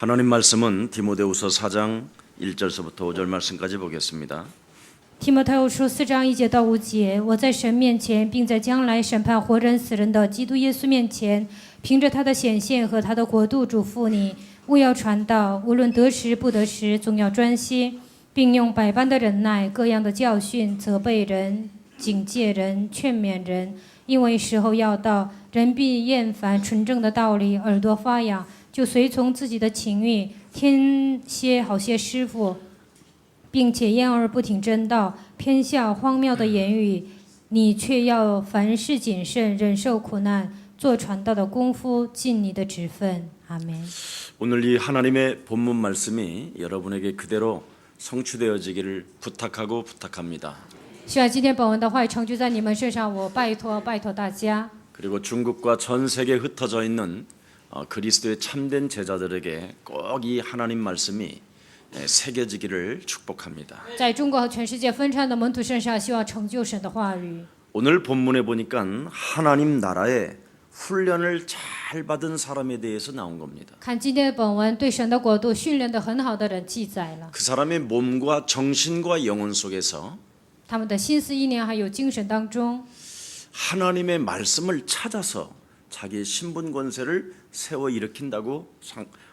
하나님 말씀은 디모데후서 4장 1절서부터 5절 말씀까지 보겠습니다. 提摩太后书4章1节到5节，我在神面前，并在将来审判活人死人的基督耶稣面前，凭着他的显现和他的国度嘱咐你，务要传道，无论得时不得时，总要专心，并用百般的忍耐，各样的教训，责备人、警戒人、劝勉人。因为时候要到，人必厌烦纯正的道理，耳朵发痒，就随从自己的情欲，添些好些师傅。并且厌而不听真道，偏笑荒谬的言语，你却要凡事谨慎，忍受苦难，做传道的功夫，尽你的职分。阿门。 오늘 이 하나님의 본문 말씀이 여러분에게 그대로 성취되어지기를 부탁하고 부탁합니다. 希望今天本文的话语成就在你们身上，我拜托大家。 그리고 중국과 전 세계에 흩어져 있는 그리스도의 참된 제자들에게 꼭 이 하나님 말씀이 새겨지기를 축복합니다. 在中国和全世界分散的门徒身上，希望成就神的话语。 오늘 본문에 보니까 하나님 나라에 훈련을 잘 받은 사람에 대해서 나온 겁니다. 看今天的本文，对神的国度训练得很好的人记载了， 그 사람의 몸과 정신과 영혼 속에서 他们的心思意念还有精神当中， 하나님의 말씀을 찾아서 자기의 신분 권세를 세워 일으킨다고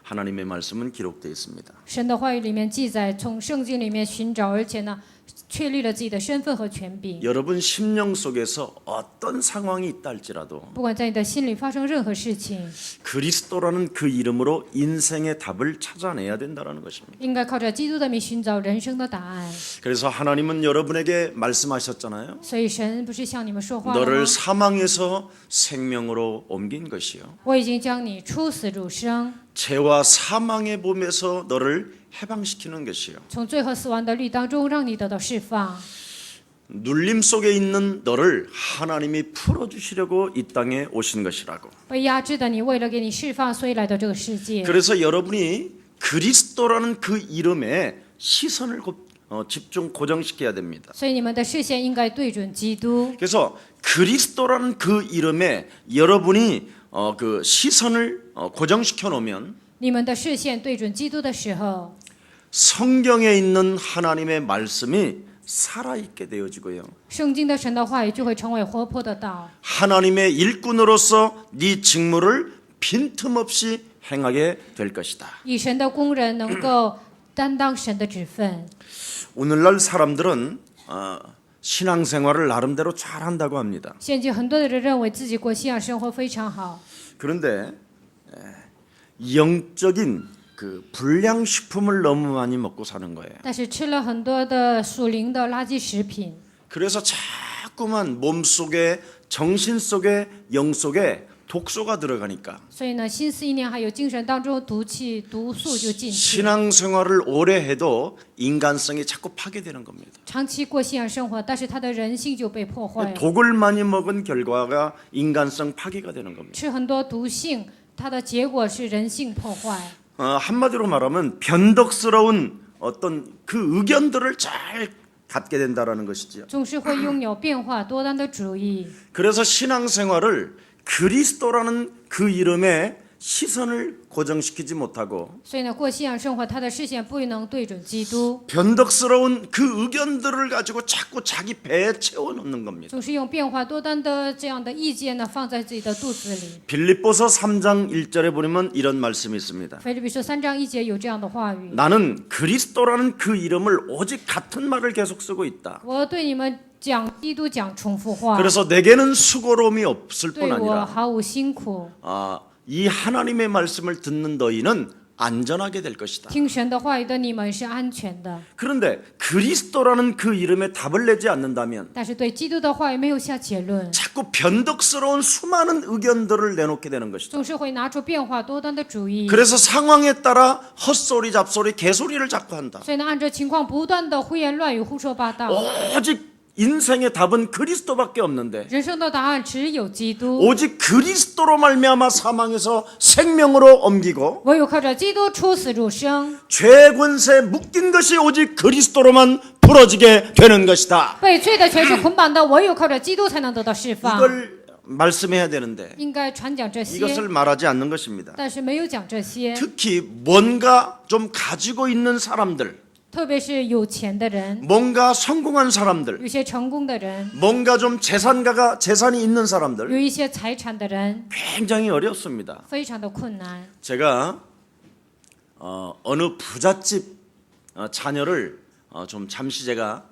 하나님의 말씀은 기록되어 있습니다. 神的话语里面记载，从圣经里面寻找，而且呢，确立了自己的身份和权柄。 여러분 심령 속에서 어떤 상황이 있다 할지라도 不管在你的心里发生任何事情， 그리스도라는 그 이름으로 인생의 답을 찾아내야 된다는 것입니다. 应该靠着基督的名寻找人生的答案。 그래서 하나님은 여러분에게 말씀하셨잖아요. 所以神不是向你们说话了 너를 吗？ 사망에서 생명으로 옮긴 것이요. 我已经将你出死入生， 죄와 사망의 몸에서 너를 해방시키는 것이요. 从罪和死亡的律当中让你得到释放。 눌림 속에 있는 너를 하나님이 풀어주시려고 이 땅에 오신 것이라고. 被压制的你，为了给你释放，所以来到这个世界。 그래서 여러분이 그리스도라는 그 이름에 시선을 집중 고정시켜야 됩니다. 所以你们的视线应该对准基督。 그래서 그리스도라는 그 이름에 여러분이 그 시선을 고정시켜 놓으면 你们的视线对准基督的时候， 성경에 있는 하나님의 말씀이 살아있게 되어지고요. 圣经的神的话语就会成为活泼的道。 하나님의 일꾼으로서 네 직무를 빈틈없이 행하게 될 것이다. 以神的工人能够担当神的职分。 오늘날 사람들은 신앙생활을 나름대로 잘한다고 합니다. 现今很多的人认为自己过信仰生活非常好， 그런데 영적인 그 불량식품을 너무 많이 먹고 사는 거예요. 但是吃了很多的属灵的垃圾食品， 그래서 자꾸만 몸 속에 정신 속에 영 속에 독소가 들어가니까 所以呢，心思意念还有精神当中毒气、毒素就进去。 신앙생활을 오래 해도 인간성이 자꾸 파괴되는 겁니다. 长期过信仰生活，但是他的人性就被破坏了。 독을 많이 먹은 결과가 인간성 파괴가 되는 겁니다. 吃很多毒性，它的结果是人性破坏。 한마디로 말하면 변덕스러운 어떤 그 의견들을 잘 갖게 된다라는 것이죠. 总是会拥有变化多端的主意。 그래서 신앙생활을 그리스도라는 그 이름에 시선을 고정시키지 못하고 所以呢，过信仰生活，他的视线不能对准基督， 변덕스러운 그 의견들을 가지고 자꾸 자기 배에 채워넣는 겁니다. 总是用变化多端的这样的意见呢放在自己的肚子里。 빌립보서 3장 1절에 보면 이런 말씀이 있습니다. 腓立比书3章1节有这样的话语： 나는 그리스도라는 그 이름을 오직 같은 말을 계속 쓰고 있다. 我对你们讲基督讲重复话， 그래서 내게는 수고로움이 없을 对 뿐 我 아니라 毫无辛苦。 이 하나님의 말씀을 듣는 너희는 안전하게 될 것이다. 听神的话语的你们是安全的， 그런데 그리스도라는 그 이름에 답을 내지 않는다면 但是对基督的话语没有下结论， 자꾸 변덕스러운 수많은 의견들을 내놓게 되는 것이다. 总是会拿出变化多端的主意。 그래서 상황에 따라 헛소리 잡소리 개소리를 자꾸 한다. 所以呢，按照情况不断的胡言乱语、胡说八道。 오직 인생의 답은 그리스도밖에 없는데 人生的答案只有基督， 오직 그리스도로 말미암아 사망에서 생명으로 옮기고 唯有靠着基督出死入生， 죄의 권세에 묶인 것이 오직 그리스도로만 풀어지게 되는 것이다. 被罪的权势捆绑的，唯有靠着基督才能得到释放。 이걸 말씀해야 되는데 应该传讲这些， 이것을 말하지 않는 것입니다. 但是没有讲这些。 특히 뭔가 좀 가지고 있는 사람들, 特别是有钱的人， 뭔가 성공한 사람들, 有些成功的人， 뭔가 좀 재산이 있는 사람들 有一些财产的人， 굉장히 어렵습니다. 非常的困难。 제가 어느 부잣집 자녀를 좀 잠시 제가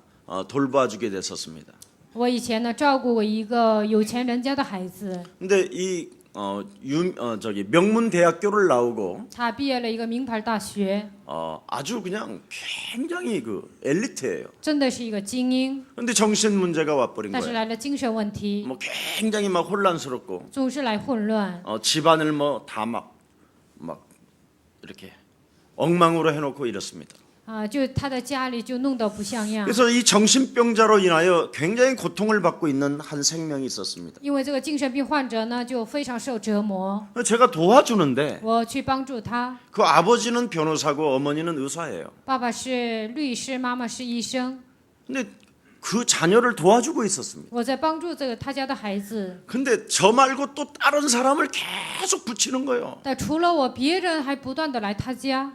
돌봐주게 됐었습니다. 我以前呢照顾过一个有钱人家的孩子， 근데 이 명문 대학교를 나오고 他毕业了一个名牌大学， 아주 그냥 굉장히 그 엘리트예요. 真的是一个精英， 근데 정신 문제가 와버린 但是 거예요. 来了精神问题， 뭐 굉장히 막 혼란스럽고 总是来混乱， 집안을 뭐 다 막 이렇게 엉망으로 해놓고 이렇습니다. 就他的家里就弄得不像样。 그래서 이 정신병자로 인하여 굉장히 고통을 받고 있는 한 생명이 있었습니다. 因为这个精神病患者呢，就非常受折磨， 제가 도와주는데 我去帮助他。 그 아버지는 변호사고 어머니는 의사예요. 爸爸是律师，妈妈是医生， 근데 그 자녀를 도와주고 있었습니다. 我在帮助这个他家的孩子。 근데 저 말고 또 다른 사람을 계속 붙이는 거예요. 但除了我，别人还不断的来他家。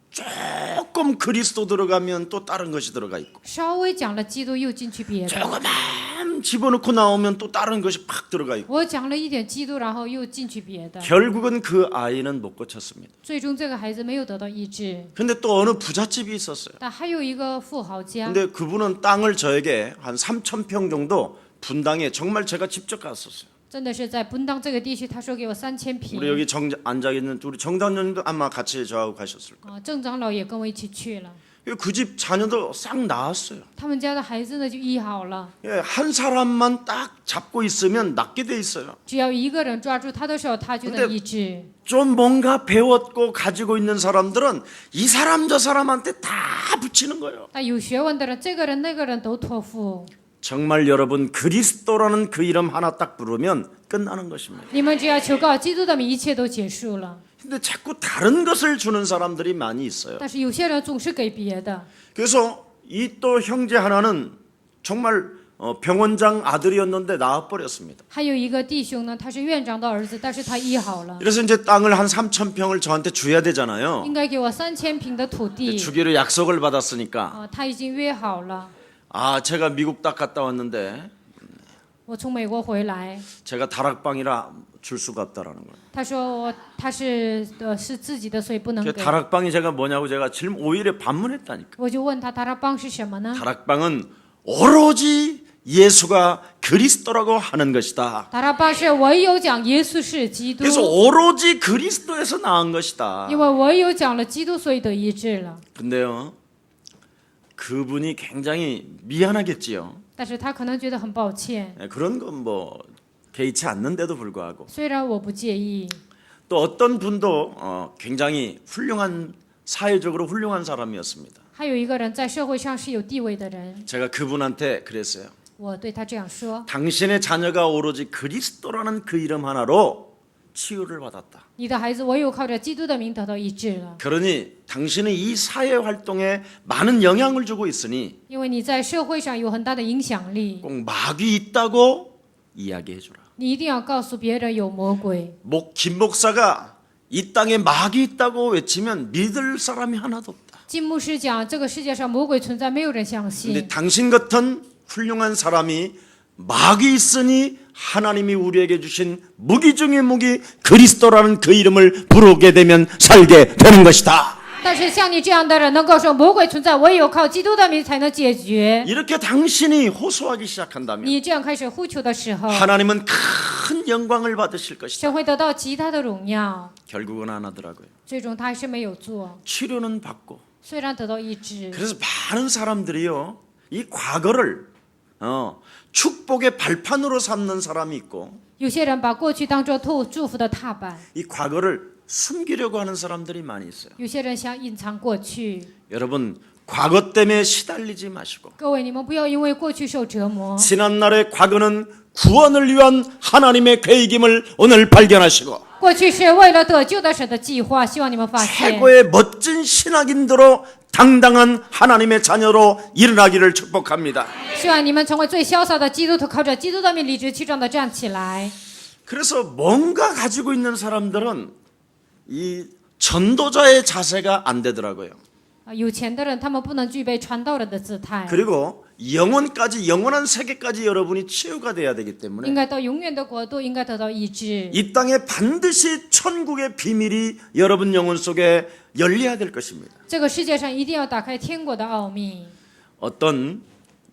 조금 그리스도 들어가면 또 다른 것이 들어가 있고 稍微讲了基督，又进去别的。 조금만 집어넣고 나오면 또 다른 것이 팍 들어가 있고 我讲了一点基督，然后又进去别的。 결국은 그 아이는 못 고쳤습니다. 最终这个孩子没有得到医治。 근데 또 어느 부잣집이 있었어요. 但还有一个富豪家， 근데 그분은 땅을 저에게 한 3,000평 정도 분당에 정말 제가 직접 갔었어요. 真的是在本当这个地区，他说给我3000 우리 平。 여기 앉아 있는 우리 정당님도 아마 같이 저하고 가셨을 거예요. 郑长老也跟我一起去了， 그 집 자녀도 싹 나았어요. 他们家的孩子呢就医好了。 예, 한 사람만 딱 잡고 있으면 낫게 돼 있어요. 只要一个人抓住他的时候，他就能医治。 좀 뭔가 배웠고 가지고 있는 사람들은 이 사람 저 사람한테 다 붙이는 거예요. 但有学问的人，这个人那个人都托付。 정말 여러분 그리스도라는 그 이름 하나 딱 부르면 끝나는 것입니다. 你们只要求告基督的名，一切都结束了。 근데 자꾸 다른 것을 주는 사람들이 많이 있어요. 但是有些人总是给别的。 그래서 이 또 형제 하나는 정말 병원장 아들이었는데 나와버렸습니다. 还有一个弟兄呢，他是院长的儿子，但是他医好了， 그래서 이제 땅을 한 3,000평을 저한테 줘야 되잖아요. 应该给我3000平的土地。 주기로 약속을 받았으니까 他已经约好了。 제가 미국 딱 갔다 왔는데 我从美国回来， 제가 다락방이라 줄 수가 없다라는 거예요. 他说他是自己的，所以不能 그 给。 다락방이 제가 뭐냐고 제가 질문 오히려 반문했다니까. 我就问他达拉邦是什么呢？ 다락방은 오로지 예수가 그리스도라고 하는 것이다. 达拉邦是唯有讲耶稣是基督， 그래서 오로지 그리스도에서 나온 것이다. 因为唯有讲了基督，所以得医治了。 근데요, 그분이 굉장히 미안하겠지요. 但是他可能觉得很抱歉， 그런 건 뭐 개의치 않는데도 불구하고 虽然我不介意。 또 어떤 분도 굉장히 훌륭한 사회적으로 훌륭한 사람이었습니다. 还有一个人在社会上是有地位的人， 제가 그분한테 그랬어요. 我对他这样说： 당신의 자녀가 오로지 그리스도라는 그 이름 하나로 치유를 받았다. 你的孩子唯有靠着基督的名得到医治了， 그러니 당신은 이 사회 활동에 많은 영향을 주고 있으니 因为你在社会上有很大的影响力， 꼭 마귀 있다고 이야기해 주라. 你一定要告诉别人有魔鬼。 김 목사가 이 땅에 마귀 있다고 외치면 믿을 사람이 하나도 없다. 金牧师讲，这个世界上魔鬼存在，没有人相 근데 信。 당신 같은 훌륭한 사람이 마귀 있으니 하나님이 우리에게 주신 무기 중의 무기 그리스도라는 그 이름을 부르게 되면 살게 되는 것이다. 但是像你这样的人能够说魔鬼存在，唯有靠基督的名才能解决。 이렇게 당신이 호소하기 시작한다면 你这样开始呼求的时候， 하나님은 큰 영광을 받으실 것이다. 神会得到极大的荣耀。 결국은 안 하더라고요. 最终他还是没有做， 치료는 받고. 虽然得到医治。 그래서 많은 사람들이요, 이 과거를 축복의 발판으로 삼는 사람이 있고, 有些人把过去当作祝福的踏板， 이 과거를 숨기려고 하는 사람들이 많이 있어요. 有些人想隐藏过去。 여러분, 과거 때문에 시달리지 마시고 各位，你们不要因为过去受折磨， 지난날의 과거는 구원을 위한 하나님의 계획임을 오늘 발견하시고 过去是为了得救的神的计划，希望你们发现。 최고의 멋진 신학인들로 당당한 하나님의 자녀로 일어나기를 축복합니다. 希望你们成为最潇洒的基督徒，靠着基督的命理直气壮的站起来。 그래서 뭔가 가지고 있는 사람들은 이 전도자의 자세가 안 되더라고요. 有钱的人，他们不能具备传道人的姿态， 그리고 영혼까지 영원한 세계까지 여러분이 치유가 돼야 되기 应 때문에 该到永远的国度，应该得到医治。 이 땅에 반드시 천국의 비밀이 여러분 영혼 속에 열려야 될 것입니다. 这个世界上一定要打开天国的奥秘。 어떤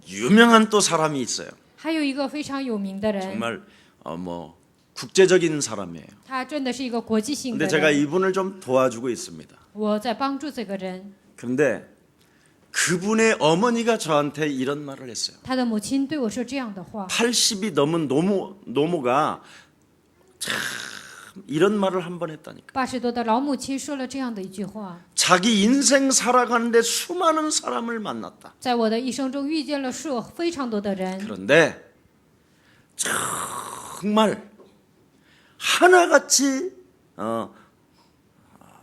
유명한 또 사람이 있어요. 还有一个非常有名的人， 정말 국제적인 사람이에요. 他真的是一个国际性的 근데 제가 人。 이분을 좀 도와주고 있습니다. 我在帮助这个人， 그런데 그분의 어머니가 저한테 이런 말을 했어요. 他的母亲对我说这样的话。 80이 넘은 노모가 참 이런 말을 한 번 했다니까. 80多的老母亲说了这样的一句话： 자기 인생 살아가는데 수많은 사람을 만났다. 在我的一生中遇见了非常多的人， 그런데 정말 하나같이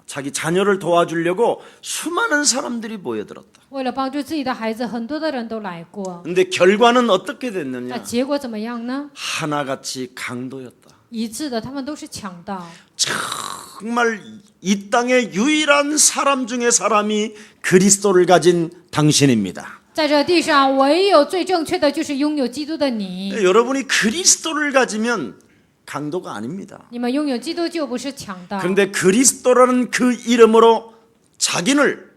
자기 자녀를 도와주려고 수많은 사람들이 모여들었다. 为了帮助自己的孩子，很多的人都来过。 근데 결과는 어떻게 那 됐느냐? 结果怎么样呢？ 하나같이 강도였다. 一致的，他们都是强盗。 정말 이 땅의 유일한 사람 중에 사람이 그리스도를 가진 당신입니다. 在这地上，唯有最正确的就是拥有基督的你。 여러분이 그리스도를 가지면 강도가 아닙니다. 你们拥有基督就不是强盗。 그런데 그리스도라는 그 이름으로 자기를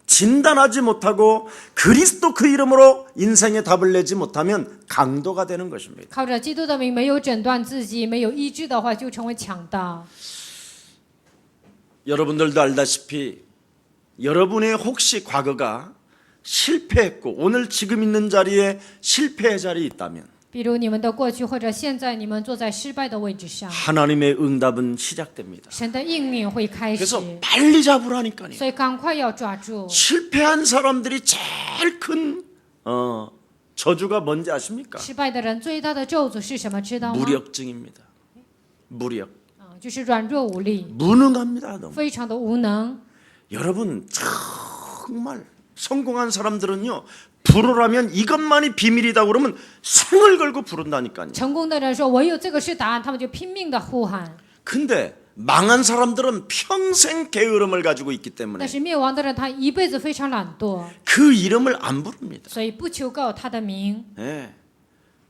진단하지 못하고 그리스도 그 이름으로 인생의 답을 내지 못하면 강도가 되는 것입니다. 靠着基督的名，没有诊断自己，没有医治的话，就成为强盗。 여러분들도 알다시피 여러분의 혹시 과거가 실패했고 오늘 지금 있는 자리에 실패의 자리에 있다면 比如你们的过去，或者现在你们坐在失败的位置上， 하나님의 응답은 시작됩니다. 神的应允会开始。 그래서 빨리 잡으라니까요. 所以赶快要抓住。 실패한 사람들이 제일 큰 저주가 뭔지 아십니까? 失败的人最大的咒诅是什么？知道吗？ 무력증입니다. 무력. 就是软弱无力， 무능합니다. 너무. 非常的无能。 여러분 정말 성공한 사람들은요. 부르라면 이것만이 비밀이다 그러면 생을 걸고 부른다니까요. 成功的人说唯有这个是答案，他们就拼命的呼喊。 근데 망한 사람들은 평생 게으름을 가지고 있기 但 때문에 是灭亡的人，他一辈子非常懒惰， 그 이름을 안 부릅니다. 所以不求告他的名。 예.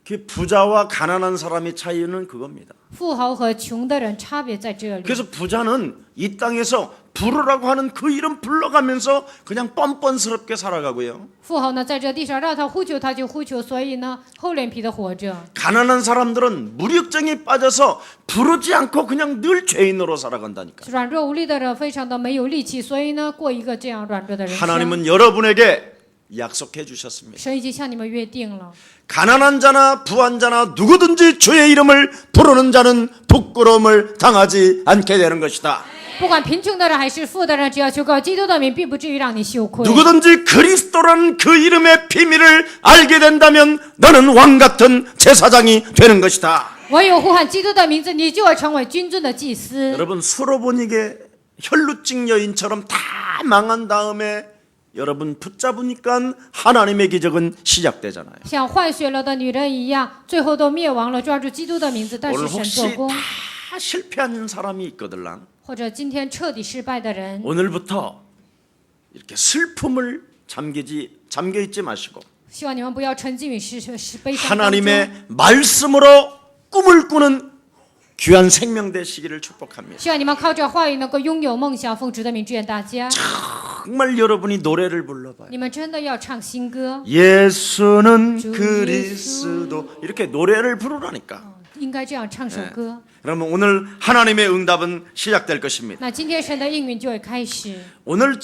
그 부자와 가난한 사람의 차이는 그겁니다. 富豪和穷的人差别在这里。 그래서 부자는 이 땅에서 부르라고 하는 그 이름 불러가면서 그냥 뻔뻔스럽게 살아가고요. 富豪呢，在这地上让他呼求他就呼求，所以呢，厚脸皮的活着。 가난한 사람들은 무력증에 빠져서 부르지 않고 그냥 늘 죄인으로 살아간다니까. 软弱无力的人非常的没有力气，所以呢，过一个这样软弱的人生。 하나님은 여러분에게 약속해 주셨습니다. 神已经向你们约定了， 가난한 자나 부한 자나 누구든지 주의 이름을 부르는 자는 부끄러움을 당하지 않게 되는 것이다. 不管贫穷的人还是富的人，只要求告基督的名，并不至于让你羞愧。 누구든지 그리스도라는 그 이름의 비밀을 알게 된다면 너는 왕 같은 제사장이 되는 것이다. 唯有呼喊基督的名字，你就会成为君尊的祭司。 여러분 수로보니게 혈루증 여인처럼 다 망한 다음에 여러분 붙잡으니까 하나님의 기적은 시작되잖아요. 像换血了的女人一样，最后都灭亡了，抓住基督的名字，但 오늘 是神做 혹시 工。 다 실패한 사람이 있거들랑 或者今天彻底失败的人， 오늘부터 이렇게 슬픔을 잠겨 있지 마시고 希望你们不要沉浸于悲伤当中， 하나님의 말씀으로 꿈을 꾸는 귀한 생명 되시기를 축복합니다. 希望你们靠着话语能够拥有梦想，奉主的名祝愿大家。 정말 여러분이 노래를 불러봐요. 你们真的要唱新歌， 예수는 주 그리스도 이렇게 노래를 부르라니까. 应该这样唱首歌。 그러면 오늘 하나님의 응답은 시작될 것입니다. 那今天神的应允就会开始。 오늘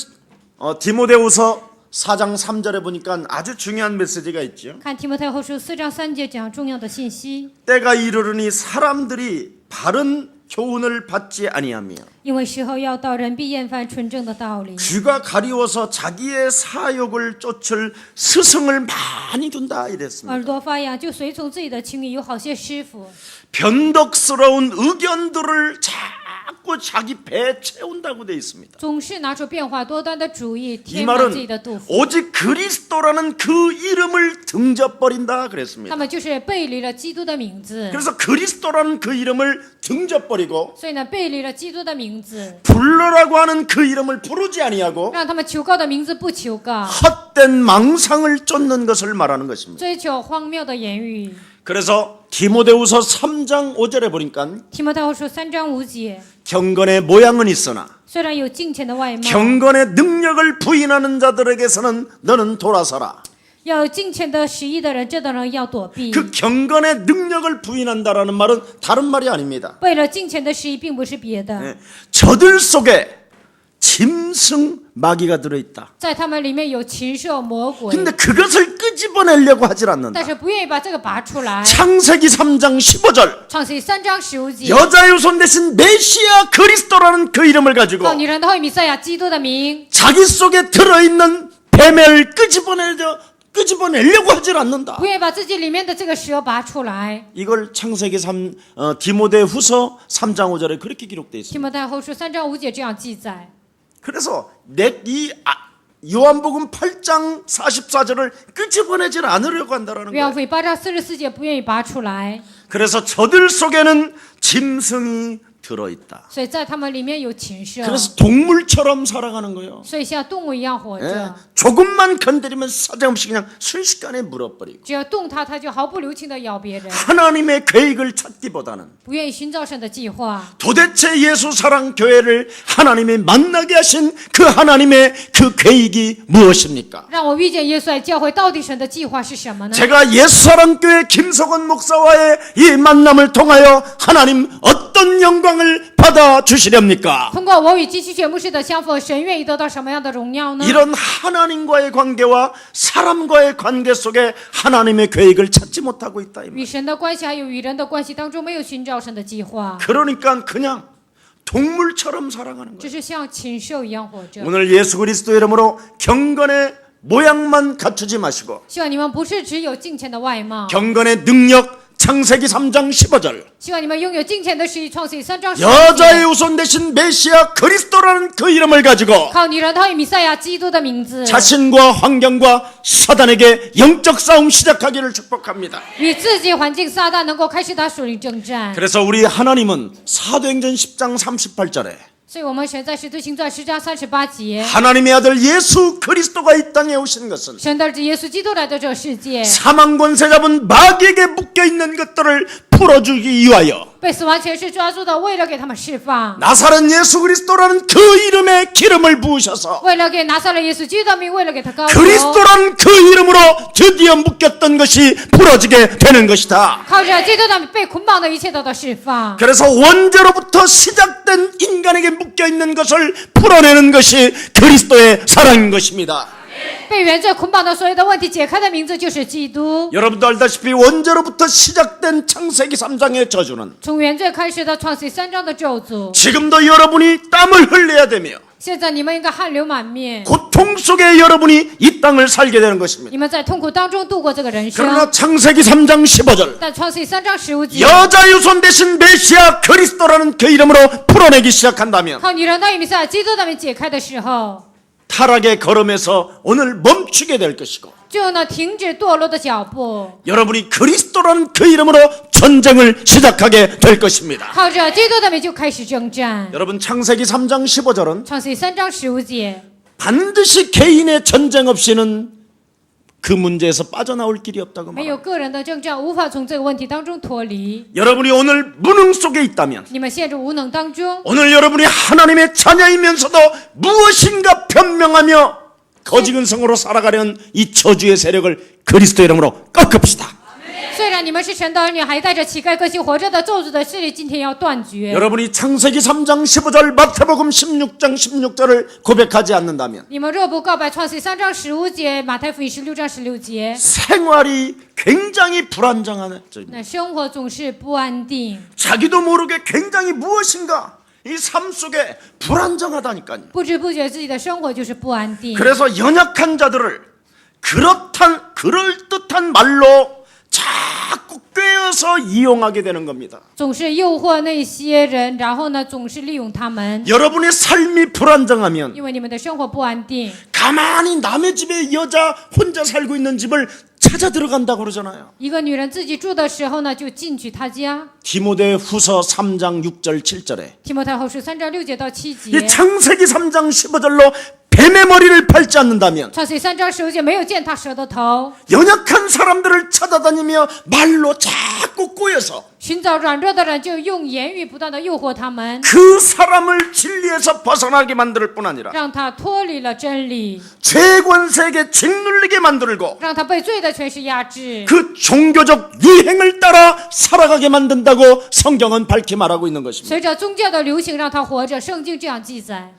디모데후서 4장 3절에 보니까 아주 중요한 메시지가 있죠. 看提摩太后书4章3节讲重要的信息。 때가 이르르니 사람들이 바른 교훈을 받지 아니하며 因为时候要到，人必厌烦纯正的道理。 귀가 가리워서 자기의 사욕을 쫓을 스승을 많이 둔다 이랬습니다. 耳朵发痒，就随从自己的情欲，有好些师傅 변덕스러운 의견들을 자꾸 자기 배에 채운다고 돼 있습니다. 总是拿出变化多端的主意， 이 填满自己 말은 的肚腹。 오직 그리스도라는 그 이름을 등져버린다 他 그랬습니다. 们就是背离了基督的名字， 그래서 그리스도라는 그 이름을 등져버리고 所以呢，背离了基督的名字， 불러라고 하는 그 이름을 부르지 아니하고 让他们求告的名字不求告， 헛된 망상을 쫓는 것을 말하는 것입니다. 追求荒谬的言语。 그래서 디모데후서 3장 5절에 보니까 提摩太后书3章5节， 경건의 모양은 있으나 虽然有敬虔的外貌， 경건의 능력을 부인하는 자들에게서는 너는 돌아서라. 要有敬虔的实意的人，这等人要躲避。 그 경건의 능력을 부인한다라는 말은 다른 말이 아닙니다. 为了敬虔的实意，并不是别的， 네. 저들 속에 짐승 마귀가 들어있다. 在他们里面有禽兽魔鬼， 근데 그것을 끄집어내려고 하질 但 않는다. 是不愿意把这个拔出来。 창세기 3장 15절 创世记3章15节， 여자 유손 대신 메시아 그리스도라는 그 이름을 靠 가지고 女人的后裔弥赛亚基督的名， 자기 속에 들어있는 뱀을 끄집어내려고 하질 않는다. 不愿意把自己里面的这个蛇拔出来。 이걸 창세기 디모데후서 3장 5절에 그렇게 기록되어 있습니다. 提摩太后书3章5节这样记载。 그래서 요한복음 8장 44절을 끄집어내질 않으려고 한다는 约翰 거예요. 福音8章44节不愿意拔出来， 그래서 저들 속에는 짐승이 들어있다. 所以在他们里面有禽兽， 그래서 동물처럼 살아가는 거예요. 所以像动物一样活 예, 着。 조금만 건드리면 사정없이 그냥 순식간에 물어버리고 只要动它，它就毫不留情地咬别人， 하나님의 계획을 찾기보다는 不愿意寻找神的计划。 도대체 예수 사랑 교회를 하나님이 만나게 하신 그 하나님의 그 계획이 무엇입니까? 让我遇见耶稣爱教会，到底神的计划是什么呢？ 제가 예수 사랑 교회 김석원 목사와의 이 만남을 통하여 하나님 어떤 영광을 받아 주시렵니까? 通过我与基西学牧师的相逢，神愿意得到什么样的荣耀呢？ 이런 하나님과의 관계와 사람과의 관계 속에 하나님의 계획을 찾지 못하고 있다. 이 말. 与神的关系还有与人的关系当中，没有寻找神的计划， 그러니까 그냥 동물처럼 살아가는 只 거예요. 是像禽兽一样活着。 오늘 예수 그리스도 이름으로 경건의 모양만 갖추지 마시고 希望你们不是只有敬虔的外貌， 경건의 능력 창세기 3장 15절 希望你们拥有敬虔的实力。创世记3章15 여자의 节， 우손 대신 메시아 그리스도라는 그 이름을 가지고 靠女人的后裔弥赛亚基督的名字， 자신과 환경과 사단에게 영적 싸움 시작하기를 축복합니다. 与自己环境撒旦能够开始打属灵征战。 그래서 우리 하나님은 사도행전 10장 38절에 所以我们神在使徒行传10章38节， 하나님의 아들 예수 그리스도가 이 땅에 오신 것은 神的儿子耶稣基督来到这个世界， 사망 권세 잡은 마귀에게 묶여있는 것들을 풀어주기 위하여 被死亡权势抓住的，为了给他们释放， 나사렛 예수 그리스도라는 그 이름에 기름을 부으셔서 为了给拿撒勒耶稣基督的名，为了给他高油， 그리스도라는 그 이름으로 드디어 묶였던 것이 풀어지게 되는 것이다. 靠着基督的名被捆绑的一切得到释放。 그래서 원죄로부터 시작된 인간에게 묶여있는 것을 풀어내는 것이 그리스도의 사랑인 것입니다. 被原罪捆绑的所有的问题解开的名字就是基督。 여러분도 알다시피 원죄로부터 시작된 창세기 3장의 저주는 从原罪开始的创世记3章的咒诅， 지금도 여러분이 땀을 흘려야 되며 现在你们应该汗流满面， 고통 속에 여러분이 이 땅을 살게 되는 것입니다. 你们在痛苦当中度过这个人生。 그러나 창세기 3장 15절 但创世记3章15节， 여자 유손 대신 메시아 그리스도라는 그 이름으로 풀어내기 시작한다면 靠女人的弥赛亚基督的名解开的时候， 타락의 걸음에서 오늘 멈추게 될 것이고 就能停止堕落的脚步， 여러분이 그리스도라는 그 이름으로 전쟁을 시작하게 될 것입니다. 靠着基督的名就开始征战。 여러분 창세기 3장 15절은 创世记3章15节， 반드시 개인의 전쟁 없이는 그 문제에서 빠져나올 길이 없다고 没有 말합니다. 个人的征战，无法从这个问题当中脱离。 여러분이 오늘 무능 속에 있다면 你们陷入无能当中， 오늘 여러분이 하나님의 자녀이면서도 무엇인가 변명하며 거짓 근성으로 살아가려는 이 저주의 세력을 그리스도 이름으로 꺾읍시다. 虽然你们是神的儿女，还带着乞丐个性活着的咒诅的势力，今天要断绝。 여러분이 창세기 3장 15절 마태복음 16장 16절을 고백하지 않는다면 你们若不告白创世3章15节、马太福音16章16节， 생활이 굉장히 불안정한 점입니다. 那生活总是不安定， 자기도 모르게 굉장히 무엇인가 이 삶 속에 불안정하다니까요. 不知不觉自己的生活就是不安定。 그래서 연약한 자들을 그럴듯한 말로 자꾸 꿰어서 이용하게 되는 겁니다. 总是诱惑那些人，然后呢，总是利用他们， 여러분의 삶이 불안정하면 因为你们的生活不安定。 가만히 남의 집에 여자 혼자 살고 있는 집을 찾아 들어간다고 그러잖아요. 一个女人自己住的时候呢，就进去她家。 디모데후서 3장 6절 7절에 提摩太后书3章6节到7 이 节， 창세기 3장 15절로 뱀의 머리를 밟지 않는다면 创世3章15节没有见他蛇的头， 연약한 사람들을 찾아다니며 말로 자꾸 꼬여서 寻找软弱的人，就用言语不断的诱惑他们， 그 사람을 진리에서 벗어나게 만들 뿐 아니라 让他脱离了真理， 죄권세에게 짓눌리게 만들고 让他被罪的权势压制， 그 종교적 유행을 따라 살아가게 만든다고 성경은 밝히 말하고 있는 것입니다. 随着宗教的流行让他活着。圣经这样记载，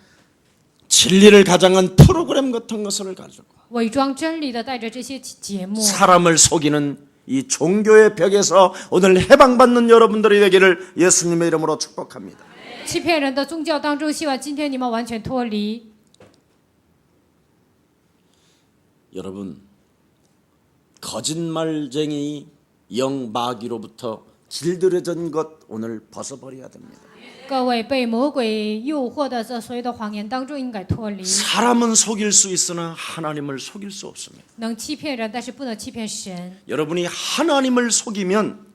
진리를 가장한 프로그램 같은 것을 가지고 伪装真理的带着这些节目， 사람을 속이는 이 종교의 벽에서 오늘 해방받는 여러분들이 되기를 예수님의 이름으로 축복합니다. 欺骗人的宗教当中，希望今天你们完全脱离。 여러분, 거짓말쟁이 영 마귀로부터 길들여진 것 오늘 벗어버려야 됩니다. 各位被魔鬼诱惑的这所有的谎言当中，应该脱离。 사람은 속일 수 있으나 하나님을 속일 수 없습니다. 能欺骗人，但是不能欺骗神。 여러분이 하나님을 속이면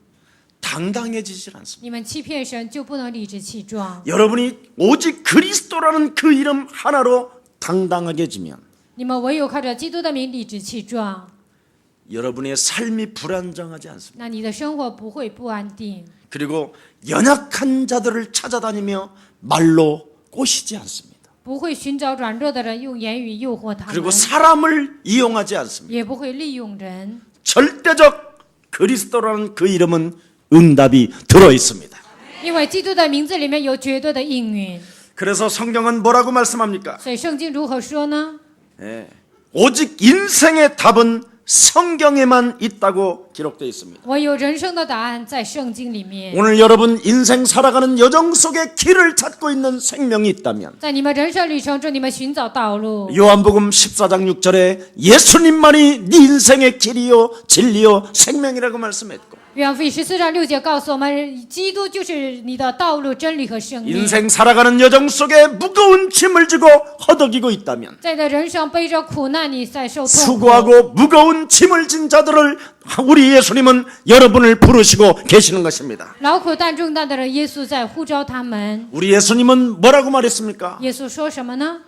당당해지질 않습니다. 你们欺骗神，就不能理直气壮。 여러분이 오직 그리스도라는 그 이름 하나로 당당하게지면 你们唯有靠着基督的名理直气壮， 여러분의 삶이 불안정하지 않습니다. 那你的生活不会不安定。 그리고 연약한 자들을 찾아다니며 말로 꼬시지 않습니다. 不会寻找软弱的人，用言语诱惑他们， 그리고 사람을 이용하지 않습니다. 也不会利用人。 절대적 그리스도라는 그 이름은 응답이 들어 있습니다. 因为基督的名字里面有绝对的应允， 그래서 성경은 뭐라고 말씀합니까? 所以圣经如何说呢？ 오직 인생의 답은 성경에만 있다고 기록되어 있습니다. 唯有人生的答案在圣经里面。 오늘 여러분 인생 살아가는 여정 속에 길을 찾고 있는 생명이 있다면 在你们人生旅程中，你们寻找道路。 요한복음 14장 6절에 예수님만이 네 인생의 길이요 진리요 생명이라고 말씀했고 约翰福音14章6节告诉我们，基督就是你的道路、真理和生命。 인생 살아가는 여정 속에 무거운 짐을 지고 허덕이고 있다면 在你的人生背着苦难，你在受痛苦。 수고하고 무거운 짐을 진 자들을 우리 예수님은 여러분을 부르시고 계시는 것입니다. 劳苦担重担的人，耶稣在呼召他们。 우리 예수님은 뭐라고 말했습니까? 耶稣说什么呢？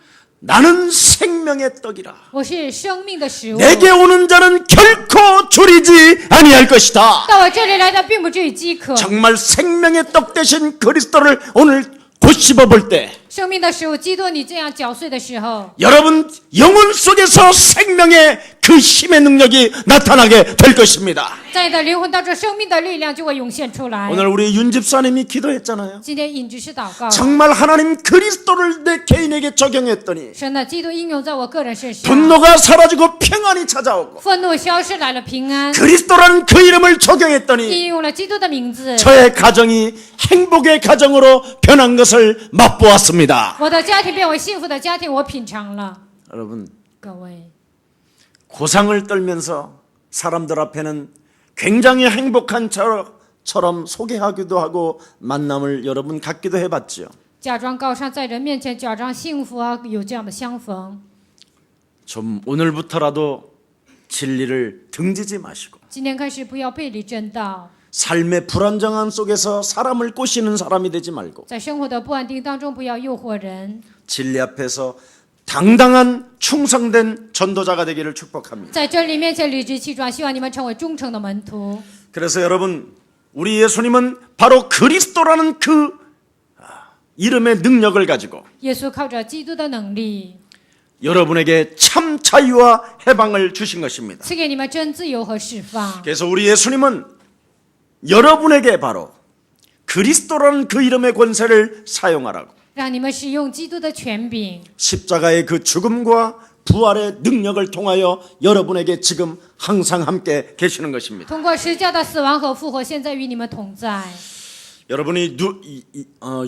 나는 생명의 떡이라. 我是生命的食物， 내게 오는 자는 결코 줄이지 아니할 것이다. 到我这里来的并不至于饥渴。 정말 생명의 떡 대신 그리스도를 오늘 곱씹어 볼 때 生命的食物，基督你这样搅碎的时候， 여러분 영혼 속에서 생명의 그 힘의 능력이 나타나게 될 것입니다. 在你的灵魂当中，生命的力量就会涌现出来。 오늘 우리 윤 집사님이 기도했잖아요. 今天尹执事祷告， 정말 하나님 그리스도를 내 개인에게 적용했더니 神的基督应用在我个人身上， 분노가 사라지고 평안이 찾아오고 愤怒消失，来了平安。 그리스도라는 그 이름을 적용했더니 应用了基督的名字， 저의 가정이 행복의 가정으로 변한 것을 맛보았습니다. 我的家庭变为幸福的家庭，我品尝了。 여러분 各位， 고상을 떨면서 사람들 앞에는 굉장히 행복한 처럼 소개하기도 하고 만남을 여러분 갖기도 해봤죠. 假装高尚，在人面前假装幸福啊，有这样的相逢。 좀 오늘부터라도 진리를 등지지 마시고 今天开始，不要背离真道， 삶의 불안정함 속에서 사람을 꼬시는 사람이 되지 말고 在生活的不安定当中，不要诱惑人， 진리 앞에서 당당한 충성된 전도자가 되기를 축복합니다. 在真理面前理直气壮。希望你们成为忠诚的门徒。 그래서 여러분 우리 예수님은 바로 그리스도라는 그 이름의 능력을 가지고 耶稣靠着基督的能力， 여러분에게 참 자유와 해방을 주신 것입니다. 赐给你们真自由和释放。 그래서 우리 예수님은 여러분에게 바로 그리스도라는 그 이름의 권세를 사용하라고 让你们使用基督的权柄， 십자가의 그 죽음과 부활의 능력을 통하여 여러분에게 지금 항상 함께 계시는 것입니다. 通过十架的死亡和复活，现在与你们同在。 여러분이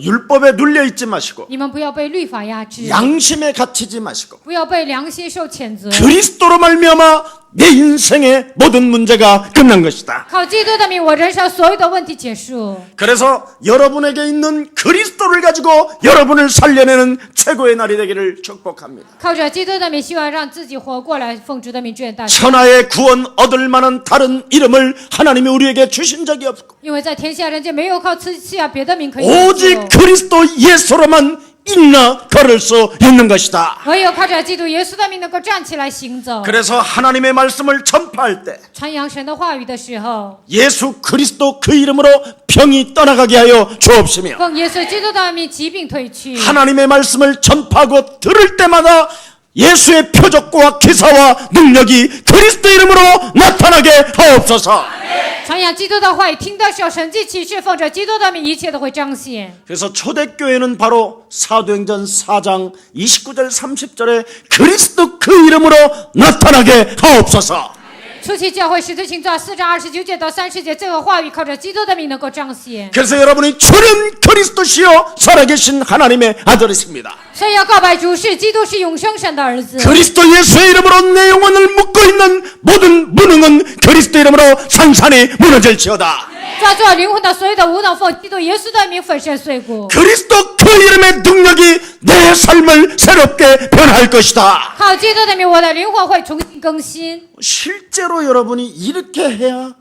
율법에 눌려 있지 마시고 你们不要被律法压制， 양심에 갇히지 마시고 不要被良心受谴责。 그리스도로 말미암아 내 인생의 모든 문제가 끝난 것이다. 靠基督的名，我人生所有的问题结束。 그래서 여러분에게 있는 그리스도를 가지고 여러분을 살려내는 최고의 날이 되기를 축복합니다. 靠着基督的名，希望让自己活过来，奉主的名祝愿大家。 천하의 구원 얻을 만한 다른 이름을 하나님이 우리에게 주신 적이 없고 因为在天下人间没有靠赐下别的名可以 오직 得救， 그리스도 예수로만 일나 걸을 수 있는 것이다. 唯有靠着基督耶稣的名能够站起来行走。 그래서 하나님의 말씀을 전파할 때 传扬神的话语的时候， 예수 그리스도 그 이름으로 병이 떠나가게 하여 주옵시며 奉耶稣基督的名，疾病退去。 하나님의 말씀을 전파하고 들을 때마다 예수의 표적과 기사와 능력이 그리스도 이름으로 나타나게 하옵소서. 传扬基督的话语，听到时候神迹奇事，奉着基督的名，一切都会彰显。 그래서 초대교회는 바로 사도행전 4장 29절 30절에 그리스도 그 이름으로 나타나게 하옵소서. 初期教会使徒行传4章29节到30节，这个话语靠着基督的名能够彰显。 그래서 여러분이 주는 그리스도시요 살아계신 하나님의 아들이십니다. 所以要告白主是基督，是永生神的儿子。 그리스도 예수의 이름으로 내 영혼을 묶고 있는 모든 무능은 그리스도 이름으로 산산이 무너질지어다. 抓住灵魂的所有的无能，奉基督耶稣的名粉身碎骨。 그리스도 그 이름의 능력이 내 삶을 새롭게 변할 것이다. 靠基督的名，我的灵魂会重新更新。 실제로 여러분이 이렇게 해야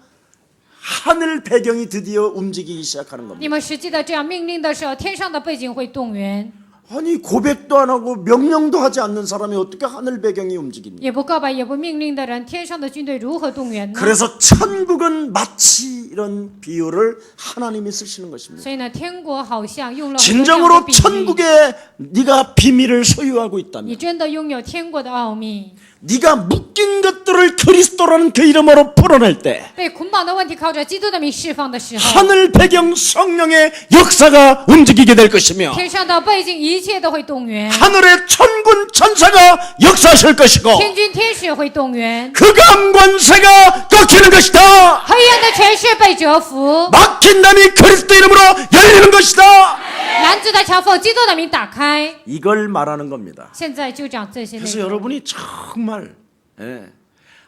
하늘 배경이 드디어 움직이기 시작하는 겁니다. 你们实际的这样命令的时候，天上的背景会动员。 아니 고백도 안 하고 명령도 하지 않는 사람이 어떻게 하늘 배경이 움직입니까? 也不告白也不命令的人，天上的军队如何动员呢？ 그래서 천국은 마치 이런 비유를 하나님이 쓰시는 것입니다. 所以呢，天国好像用了很多这样的 진정으로 比喻。 천국에 네가 비밀을 소유하고 你 있다면 真的拥有天国的奥秘。 네가 묶인 것들을 그리스도라는 그 이름으로 풀어낼 때 被捆绑的问题靠着基督的名释放的时候， 하늘 배경 성령의 역사가 움직이게 될 것이며 天上的背景一切都会动员， 하늘의 천군 천사가 역사하실 것이고 天军天使会动员， 흑암 권세가 꺾이는 것이다. 黑暗的权势被折服， 막힌 담이 그리스도 이름으로 열리는 것이다. 拦阻的墙奉基督的名打开。 이걸 말하는 겁니다. 现在就讲这些内 그래서 容。 여러분이 정말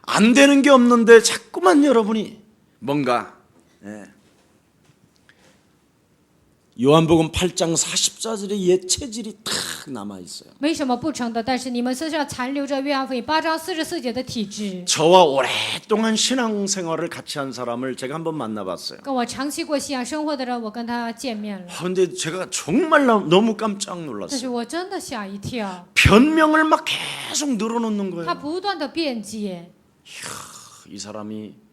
안 되는 게 없는데 자꾸만 여러분이 뭔가 요한복음 8장 44절의 옛 체질이 탁 남아 있어요. 没什么不成的，但是你们身上残留着约翰福音8章44节的体质。 저와 오랫동안 신앙생활을 같이 한 사람을 제가 한번 만나봤어요. 跟我长期过信仰生活的人，我跟他见面了， 근데 제가 정말 너무 깜짝 但 놀랐어요. 是我真的吓一跳， 변명을 막 계속 늘어놓는 他 거예요. 不断的辩解 이 사람이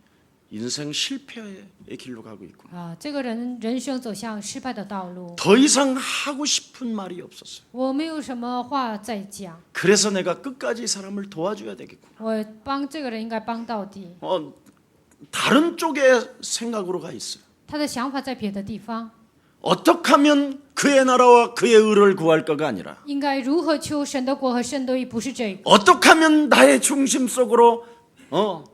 인생 실패의 길로 가고 있구나. 啊，这个人生走向失败的道路。 더 이상 하고 싶은 말이 없었어요. 我没有什么话再讲， 그래서 내가 끝까지 이 사람을 도와줘야 되겠구나. 我帮这个人应该帮到底。 다른 쪽의 생각으로 가 있어요. 他的想法在别的地方， 어떻게 하면 그의 나라와 그의 의를 구할 거가 아니라 应该如何求神的国和神的义，不是这个。 어떻게 하면 나의 중심 속으로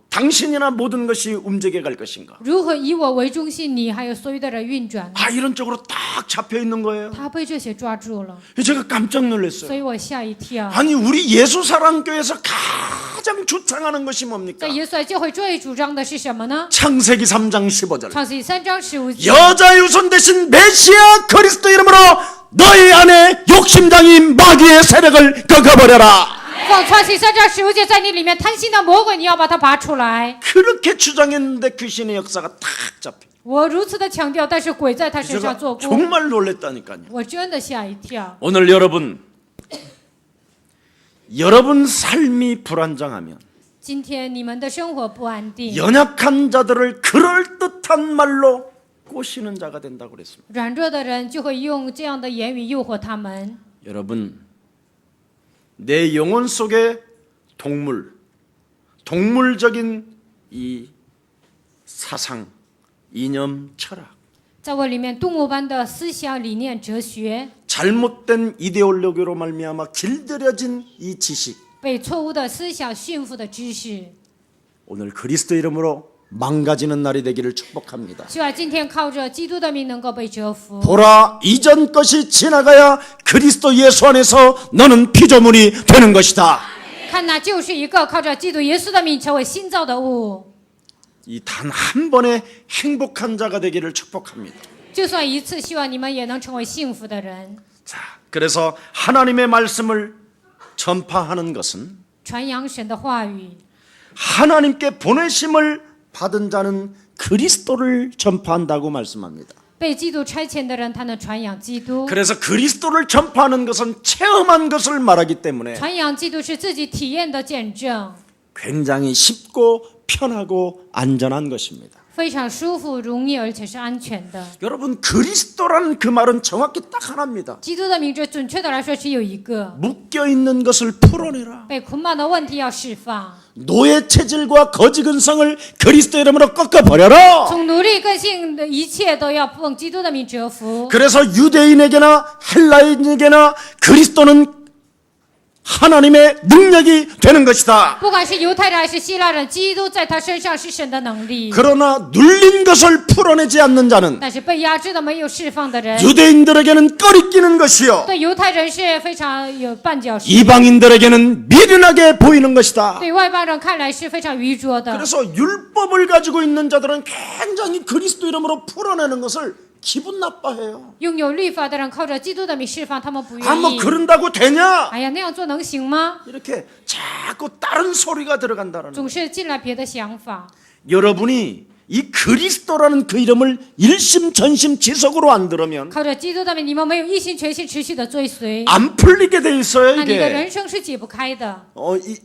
당신이나 모든 것이 움직여 갈 것인가. 如何以我为中心，你还有所有的人运转呢？ 이런 쪽으로 딱 잡혀 있는 거예요. 他被这些抓住了， 제가 깜짝 所 놀랐어요. 以我吓一跳。 아니 우리 예수사랑교회에서 가장 주창하는 것이 뭡니까? 在耶稣爱教会最主张的是什么呢？ 창세기 3장 15절 创世记3章15节。 여자 유손 대신 메시아 그리스도 이름으로 너희 안에 욕심장인 마귀의 세력을 꺾어버려라. 奉创世记3章15节，在你里面贪心的魔鬼，你要把它拔出来。 그렇게 주장했는데 귀신의 역사가 탁 잡혀. 我如此的强调，但是鬼在他身 제가 上做工， 정말 놀랬다니까요. 我真的吓一跳。 오늘 여러분 삶이 불안정하면 今天你们的生活不安定， 연약한 자들을 그럴듯한 말로 꼬시는 자가 된다고 그랬습니다. 软弱的人就会用这样的言语诱惑他们。 여러분 내 영혼 속에 동물적인 이 사상 이념, 철학, 在我里面动物般的思想理念哲学， 잘못된 이데올로기로 말미암아 길들여진 이 지식, 被错误的思想驯服的知识， 오늘 그리스도 이름으로 망가지는 날이 되기를 축복합니다. 希望今天靠着基督的名能够被折服。 보라, 이전 것이 지나가야 그리스도 예수 안에서 너는 피조물이 되는 것이다. 看那就是一个靠着基督耶稣的名成为新造的物。 이 단 한 번의 행복한 자가 되기를 축복합니다. 就算一次，希望你们也能成为幸福的人。 자, 그래서 하나님의 말씀을 전파하는 것은 传扬神的话语， 하나님께 보내심을 받은 자는 그리스도를 전파한다고 말씀합니다. 被基督差遣的人，他能传扬基督。 그래서 그리스도를 전파하는 것은 체험한 것을 말하기 때문에 传扬基督是自己体验的见证， 굉장히 쉽고 편하고 안전한 것입니다. 非常舒服、容易，而且是安全的。 여러분, 그리스도라는 그 말은 정확히 딱 하나입니다. 基督的名字准确的来说只有一个， 묶여있는 것을 풀어내라. 被捆绑的问题要释放， 노예 체질과 거지 근성을 그리스도 이름으로 꺾어버려라. 从奴隶个性的一切都要奉基督的名折服。 그래서 유대인에게나 헬라인에게나 그리스도는 하나님의 능력이 되는 것이다. 不管是犹太人还是希腊人，基督在他身上是神的能力。 그러나 눌린 것을 풀어내지 않는 자는 但是被压制的、没有释放的人， 유대인들에게는 꺼리끼는 것이요 对犹太人是非常有绊脚石， 이방인들에게는 미련하게 보이는 것이다. 对外邦人看来是非常愚拙的。 그래서 율법을 가지고 있는 자들은 굉장히 그리스도 이름으로 풀어내는 것을 기분 나빠해요. 拥有律法的人靠着基督的名释放，他们不 아, 愿 뭐 意。 그런다고 되냐? 哎呀，那样做能行吗？ 이렇게 자꾸 다른 소리가 들어간다는 거예요. 总是进来别的想法。 여러분이 이 그리스도라는 그 이름을 일심전심지속으로 안 들으면 靠着基督的名，你们没有一心全心持续的追随， 안 풀리게 돼 있어요. 那你的 이게 人生是解不开的。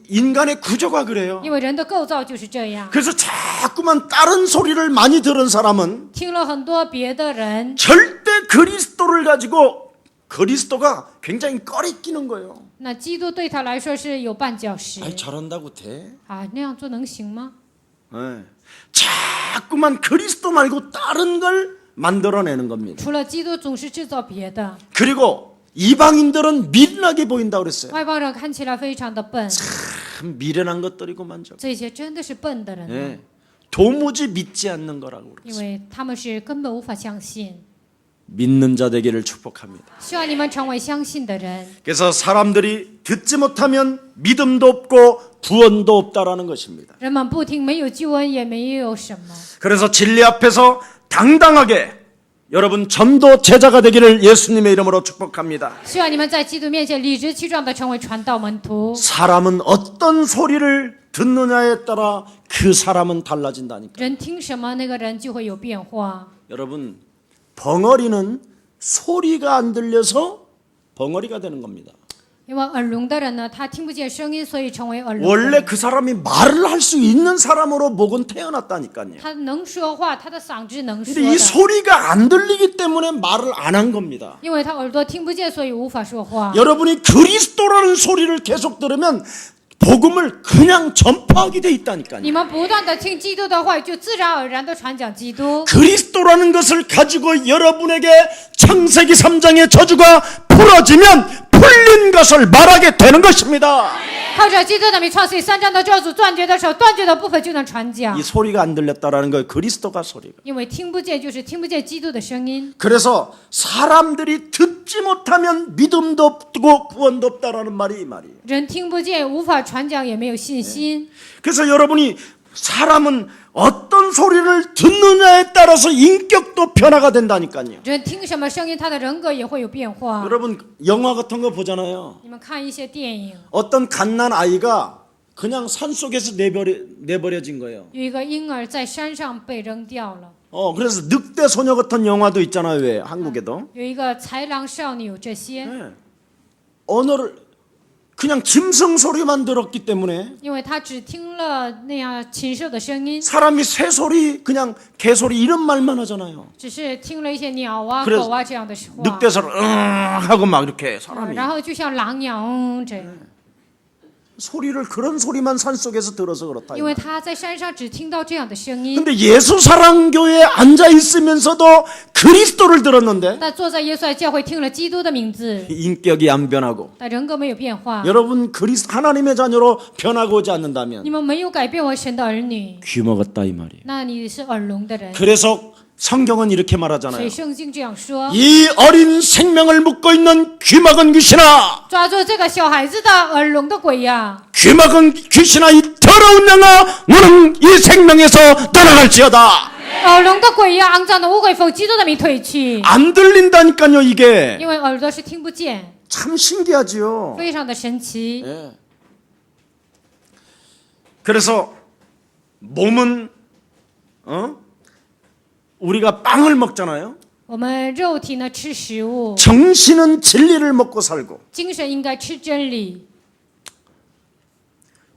인간의 구조가 그래요. 因为人的构造就是这样。 그래서 자꾸만 다른 소리를 많이 들은 사람은 听了很多别的人， 절대 그리스도를 가지고 그리스도가 굉장히 꺼리끼는 거예요. 那基督对他来说是有绊脚石。 아이, 저런다고 돼? 啊，那样做能行吗？ 네. 자꾸만 그리스도 말고 다른 걸 만들어내는 겁니다. 除了基督，总是制造别的。 그리고 이방인들은 미련하게 보인다고 그랬어요. 外邦人看起来非常的笨， 참 미련한 것들이고만 저거. 这些真的是笨的人， 네. 도무지 믿지 않는 거라고 因 그랬어요. 为他们是根本无法相信。 믿는 자 되기를 축복합니다. 希望你们成为相信的人。 그래서 사람들이 듣지 못하면 믿음도 없고 구원도 없다라는 것입니다. 人们不听，没有救恩，也没有什么。 그래서 진리 앞에서 당당하게 여러분 전도 제자가 되기를 예수님의 이름으로 축복합니다. 希望你们在基督面前理直气壮的成为传道门徒。 사람은 어떤 소리를 듣느냐에 따라 그 사람은 달라진다니까. 人听什么，那个人就会有变化。 여러분, 벙어리는 소리가 안 들려서 벙어리가 되는 겁니다. 因为耳聋的人呢，他听不见声音，所以成为耳聋的 원래 人。 그 사람이 말을 할 수 있는 사람으로 목은 태어났다니까요. 他能说话，他的嗓子能说 근데 이 的。 소리가 안 들리기 때문에 말을 안 한 겁니다. 因为他耳朵听不见，所以无法说话。 여러분이 그리스도라는 소리를 계속 들으면 복음을 그냥 전파하게 돼 있다니까요. 你们不断的听基督的话语，就自然而然的传讲基督。 그리스도라는 것을 가지고 여러분에게 창세기 3장의 저주가 풀어지면 풀린 것을 말하게 되는 것입니다. 靠着基督的名，创世3章的咒诅断绝的时候，断绝的部分就能传讲 이 。 소리가 안 들렸다라는 거예요. 그리스도가 소리가. 因为听不见就是听不见基督的声音。 그래서 사람들이 듣지 못하면 믿음도 없고 구원도 없다라는 말이 이 말이에요. 人听不见，无法传讲，也没有信心。 그래서 여러분이 사람은 어떤 소리를 듣느냐에 따라서 인격도 변화가 된다니까요. 人听什么声音，他的人格也会有变化。 여러분 영화 같은 거 보잖아요. 你们看一些电影， 어떤 갓난 아이가 그냥 산속에서 내버려진 거예요. 有一个婴儿在山上被扔掉了， 그래서 늑대 소녀 같은 영화도 있잖아요. 왜 한국에도. 有一个豺狼少女，有这些， 네. 언어를 그냥 짐승 소리만 들었기 때문에 因为他只听了那样禽兽的声音， 사람이 새 소리 그냥 개 소리 이런 말만 하잖아요. 只是听了一些鸟啊、 그래서 狗啊这样的话， 늑대 소리 하고 막 이렇게 사람이. 然后就像狼一样，这样。 소리를 그런 소리만 산속에서 들어서 그렇다. 因为他在山上只听到这样的声音， 근데 예수 사랑교회에 앉아 있으면서도 그리스도를 들었는데 但坐在耶稣爱教会听了基督的名字， 인격이 안 변하고 但人格没有变化。 여러분 하나님의 자녀로 변하고자 않는다면 你们没有改变为神的儿女， 귀먹었다 이 말이에요. 那你是耳聋的人。 그래서 성경은 이렇게 所 말하잖아요. 以圣经这样说： 이 어린 생명을 묶고 있는 귀막은 귀신아, 抓住这个小孩子的耳聋的鬼呀！ 귀막은 귀신아, 이 더러운 양아, 너는 이 생명에서 떠나갈지어다. 耳聋的鬼呀！肮脏的污鬼，奉基督的名退去。 안 들린다니까요. 이게 因为耳朵是听不见， 참 신기하지요. 非常的神奇。 예. 그래서 몸은 우리가 빵을 먹잖아요. 我们肉体呢吃食物， 정신은 진리를 먹고 살고 精神应该吃真理，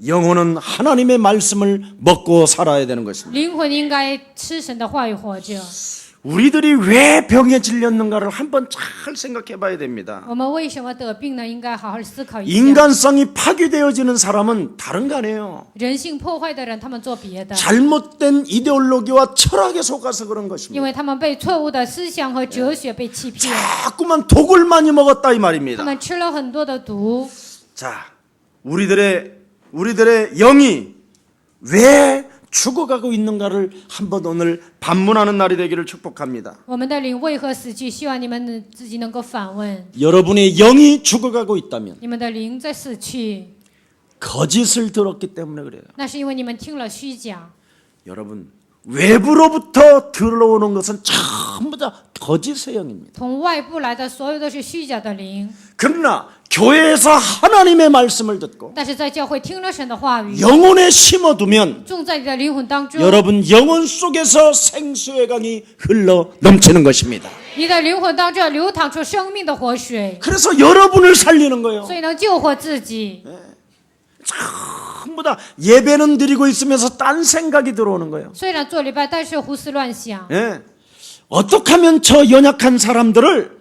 영혼은 하나님의 말씀을 먹고 살아야 되는 것입니다. 灵魂应该吃神的话语活着。 우리들이 왜 병에 질렸는가를 한번 잘 생각해 봐야 됩니다. 我们为什么得病呢？应该好好思考一下。 인간성이 파괴되어지는 사람은 다른 거 아니에요. 人性破坏的人，他们做别的， 잘못된 이데올로기와 철학에 속아서 그런 因 것입니다. 为他们被错误的思想和哲学被欺骗， 자꾸만 독을 많이 먹었다 이 他 말입니다. 们吃了很多的毒。 자, 우리들의 영이 왜 죽어가고 있는가를 한번 오늘 반문하는 날이 되기를 축복합니다. 我们的灵为何死去？希望你们自己能够反问： 여러분의 영이 죽어가고 있다면 你们的灵在死去， 거짓을 들었기 때문에 그래요. 那是因为你们听了虚假。 여러분, 외부로부터 들어오는 것은 전부 다 거짓의 영입니다. 从外部来的所有都是虚假的灵， 그러나 교회에서 하나님의 말씀을 듣고 但是在教会听了神的话语， 영혼에 심어두면 种在你的灵魂当中， 여러분 영혼 속에서 생수의 강이 흘러 넘치는 것입니다. 你的灵魂当中流淌出生命的活水， 그래서 여러분을 살리는 거예요. 所以能救活自己。 전부 다 예배는 드리고 있으면서 딴 생각이 들어오는 거예요. 虽然做礼拜，但是胡思乱想。 예. 어떻게 하면 저 연약한 사람들을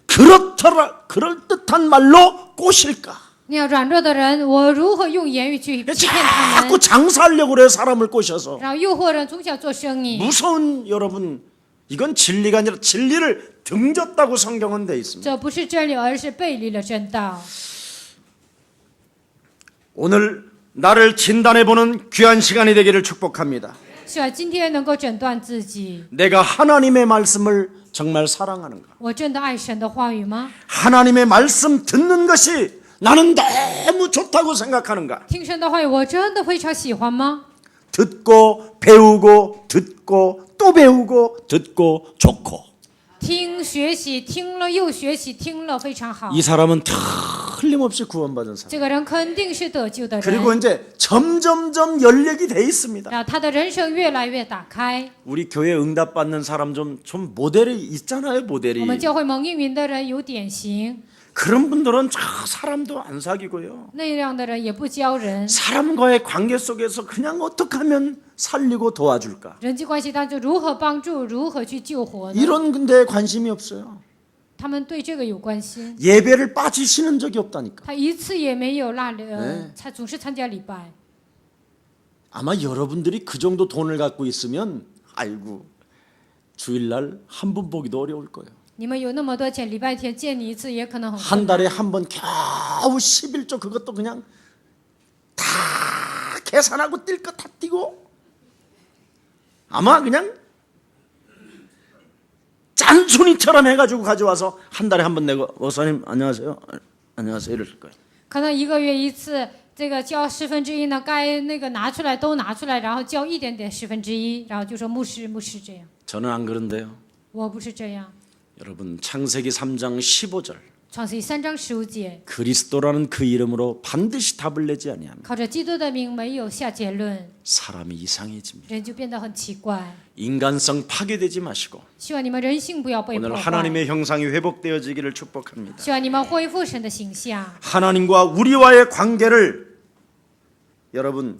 그럴듯한 말로 꼬실까? 那样软弱的人，我如何用言语去欺骗他 자꾸 们， 장사하려고 그래요. 사람을 꼬셔서. 然后诱惑人从小做生意？ 무서운 여러분, 이건 진리가 아니라 진리를 등졌다고 성경은 돼 있습니다. 这不是真理，而是背离了真道。 오늘 나를 진단해보는 귀한 시간이 되기를 축복합니다. 希望今天能够诊断自己， 내가 하나님의 말씀을 정말 사랑하는가? 我真的爱神的话语吗？ 하나님의 말씀 듣는 것이 나는 너무 좋다고 생각하는가? 听神的话语，我真的非常喜欢吗？ 듣고 배우고 듣고 또 배우고 듣고 좋고 听学习，听了又学习，听了非常好。 이 사람은 틀림없이 구원받은 사람. 这个人肯定是得救的人， 그리고 이제 점점점 연력이 돼 있습니다. 然后他的人生越来越打开。 우리 교회 응답받는 사람 좀 모델이 있잖아요, 我 모델이. 们教会蒙应允的人有典型， 그런 분들은 사람도 안 사귀고요. 那样的人也不教人， 사람과의 관계 속에서 그냥 어떻게 하면 살리고 도와줄까? 人际关系当中如何帮助，如何去救活呢？ 이런 근데 관심이 없어요. 他们对这个有关心。 예배를 빠지시는 적이 없다니까. 他一次也没有他总是参加礼拜。 아마 여러분들이 그 정도 돈을 갖고 있으면 아이고 주일날 한 번 보기도 어려울 거예요. 你们有那么多钱，礼拜天见你一次也可能很 한 困难。 달에 한 번 겨우 11조 그것도 그냥 다 계산하고 뛸 거 다 뛰고 아마 그냥 짠순이처럼 해가지고 가져와서 한 달에 한 번 내고 어사님 안녕하세요 안녕하세요 이럴 거예요. 可能一个月一次，这个交1/10呢，该那个拿出来都拿出来，然后交一点点1/10，然后就说牧师这样。 저는 안 그런데요. 我不是这样。 여러분 창세기 3장 15절 创世记3章15节， 그리스도라는 그 이름으로 반드시 답을 내지 아니하면 靠着基督的名没有下结论， 사람이 이상해집니다. 人就变得很奇怪。 인간성 파괴되지 마시고 希望你们人性不要被 오늘 破坏， 하나님의 형상이 회복되어지기를 축복합니다. 希望你们恢复神的形象。 하나님과 우리와의 관계를 여러분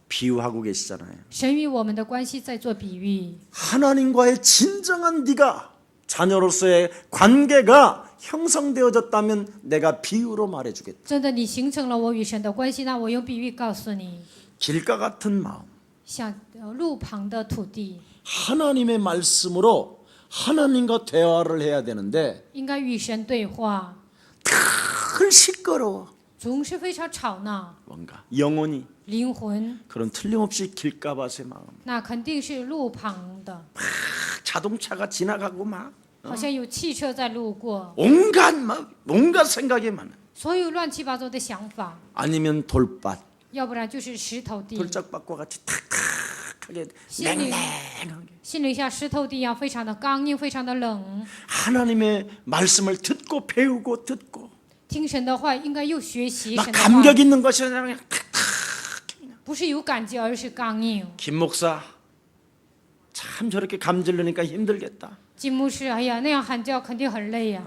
비유하고 계시잖아요. 神与我们的关系在做比喻， 하나님과의 진정한 네가 자녀로서의 관계가 형성되어졌다면 내가 비유로 말해주겠다. 真的，你形成了我与神的关系，那我用比喻告诉你， 길가 같은 마음, 像路旁的土地， 하나님의 말씀으로 하나님과 대화를 해야 되는데 应该与神对话， 늘 시끄러워. 总是非常吵闹。 뭔가 영혼이 灵魂， 그런 틀림없이 길가밭의 마음. 那肯定是路旁的， 자동차가 지나가고 막 好像有汽车在路过， 온갖 생각이 많아. 所有乱七八糟的想法， 아니면 돌밭, 要不然就是石头地， 돌짝밭과 같이 탁탁하게 신이- 냉랭하게 心里像石头地一样，非常的刚硬，非常的冷。 하나님의 말씀을 듣고 배우고 듣고 听神的话，应该又学习 막 神的话， 감격 있는 것이 아니라 그냥 탁탁. 不是有感觉，而是刚硬。 김 목사 참 저렇게 감질르니까 힘들겠다. 金牧师，哎呀，那样喊叫肯定很累呀、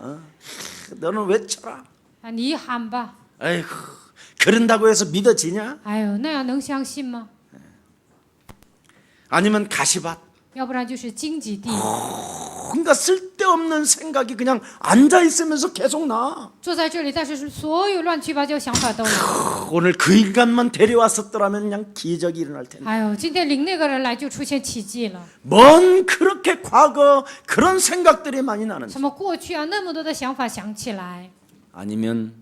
너는 외쳐라. 啊！你喊吧， 아이고 그런다고 해서 믿어지냐? 哎呦，那样能相信吗？ 아니면 가시밭. 要不然就是荆棘地， 뭔가 쓸데없는 생각이 그냥 앉아 있으면서 계속 나. 坐在这里，但是所有乱七八糟想法都来。 오늘 그 인간만 데려왔었더라면 그냥 기적이 일어날 텐데. 哎呦，今天领那个人来就出现奇迹了。 뭔 그렇게 과거 그런 생각들이 많이 나는지. 什么过去啊，那么多的想法想起来。 아니면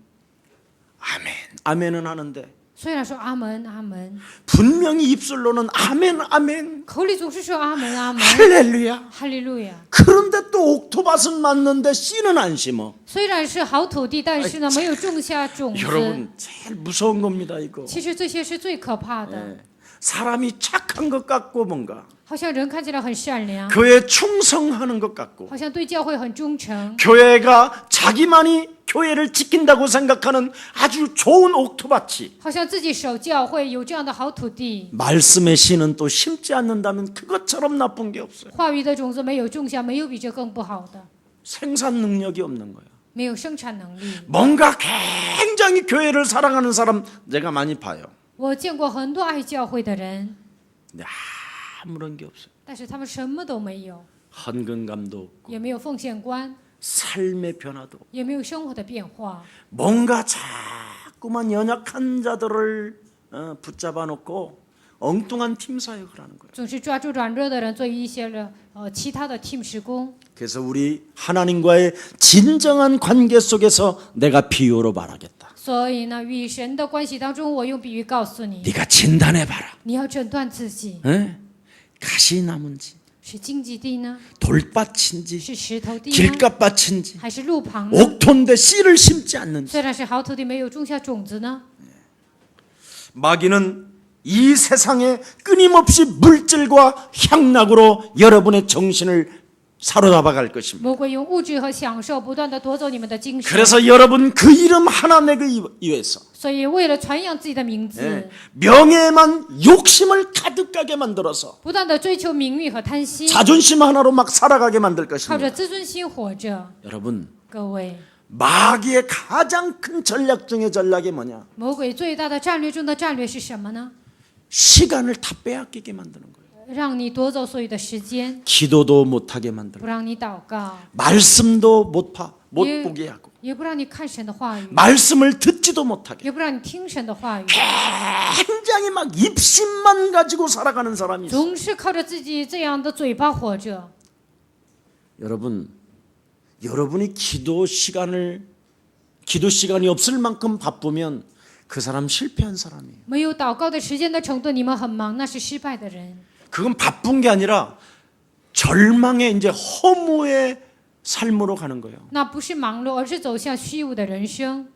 아멘, 아멘은 하는데 虽然说阿门阿门， 분명히 입술로는 아멘, 아멘, 口里总是说阿门阿门， 할렐루야. 哈利路亚。 그런데 또 옥토밭은 맞는데 씨는 안 심어. 虽然是好土地，但是呢，没有种下种子。 여러분 제일 무서운 겁니다 이거. 其实这些是最可怕的， 예. 사람이 착한 것 같고 뭔가 好像人看起来很善良， 교회에 충성하는 것 같고 好像对教会很忠诚， 교회가 자기만이 교회를 지킨다고 생각하는 아주 좋은 옥토밭이 好像自己守教会有这样的好土地， 말씀의 씨는 또 심지 않는다면 그것처럼 나쁜 게 없어요. 话语的种子没有种下，没有比这更不好的， 생산 능력이 없는 거예요. 没有生产能力。 뭔가 굉장히 교회를 사랑하는 사람 내가 많이 봐요. 我见过很多爱教会的人， 근데 아무런 게 없어요. 但是他们什么都没有， 헌금감도 없고 也没有奉献观， 삶의 변화도 없고 也没有生活的变化， 뭔가 자꾸만 연약한 자들을 붙잡아 놓고 엉뚱한 팀 사역을 하는 거예요. 总是抓住软弱的人做一些其他的 team 施工。 그래서 우리 하나님과의 진정한 관계 속에서 내가 비유로 말하겠다. 所以呢，与神的关系当中，我用比喻告诉你， 네가 진단해 봐라. 你要诊断自己 가시나무인지 是荆棘地呢， 돌밭인지 是石头地呢， 길가밭인지 还是路旁呢？ 옥토인데 씨를 심지 않는지. 虽然是好土地，没有种下种子呢。 마귀는 이 세상에 끊임없이 물질과 향락으로 여러분의 정신을 사로잡아 갈 것입니다. 魔鬼用物质和享受不断的夺走你们的精神， 그래서 여러분 그 이름 하나 내기 위해서 所以为了传扬自己的名字， 명예만 욕심을 가득하게 만들어서 不断的追求名誉和贪心， 자존심 하나로 막 살아가게 만들 靠 것입니다. 着自尊心活着。 여러분 各位， 마귀의 가장 큰 전략 중의 전략이 뭐냐? 魔鬼最大的战略中的战略是什么呢？ 시간을 다 빼앗기게 만드는 거예요. 让你夺走所有的时间， 기도도 못하게 만들고 不让你祷告， 말씀도 못 예. 보게 하고 也不让你看神的话语， 말씀을 듣지도 못하게 也不让你听神的话语， 굉장히 막 입심만 가지고 살아가는 사람이 있어요. 总是靠着自己这样的嘴巴活着。 여러분이 기도 시간이 없을 만큼 바쁘면 그 사람 실패한 사람이에요. 没有祷告的时间的程度，你们很忙，那是失败的人。 그건 바쁜 게 아니라 절망의 이제 허무의 삶으로 가는 거예요. 那不是忙碌，而是走向虚无的人生。